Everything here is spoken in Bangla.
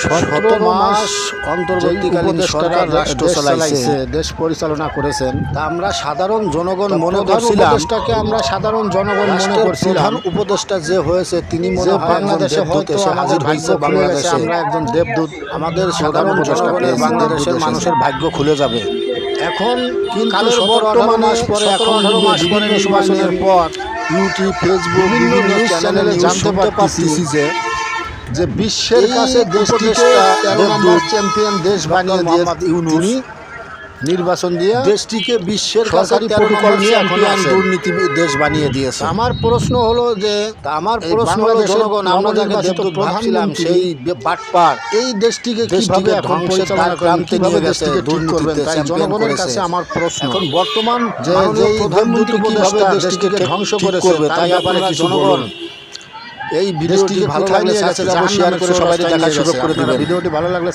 17 মাস অন্তর্বর্তীকালীন সরকার রাষ্ট্র চালাইছে, দেশ পরিচালনা করেছেন। তা আমরা সাধারণ জনগণ মনে করছিলাম, আমরা সাধারণ জনগণ মনে করছিলাম উপদেষ্টা যে হয়েছে তিনি মনে হয় বাংলাদেশে হয়তো হাজির হয়েছে, বাংলাদেশে আমরা একজন দেবদূত, আমাদের সাধারণ জনগণের বাংলাদেশের মানুষের ভাগ্য খুলে যাবে। এখন কিন্তু 17 মাস পরে, এখন 18 মাস পরে নির্বাচনের পর ইউটিউব, ফেসবুক, বিভিন্ন নিউজ চ্যানেলে জানতে পারতেছি যে বিশ্বের কাছে দেশটিকে 13 নম্বর চ্যাম্পিয়ন দেশ বানিয়ে দিয়ে নির্বাচন দিয়ে দেশটিকে বিশ্বের কাছে প্রোটোকল নিয়ে চ্যাম্পিয়ন দুর্নীতি দেশ বানিয়ে দিয়েছে। আমার প্রশ্ন হলো যে জনগণ, আমরা যাকে দেবদূত ভাবছিলাম সেই বাটপার এই দেশটিকে কিভাবে ধ্বংসের ক্রান্তি নিয়ে গেছে, দুর্নীতিতে জনগণের কাছে আমার প্রশ্ন। এখন বর্তমান যে প্রধানমন্ত্রী কিভাবে দেশটিকে ধ্বংস করবে তাই আপনারা জনগণ এই ভিডিওটি ভালো লাগলে শেয়ার করে সবাই দেখার সুযোগ করে দেবেন। ভিডিওটি ভালো লাগলে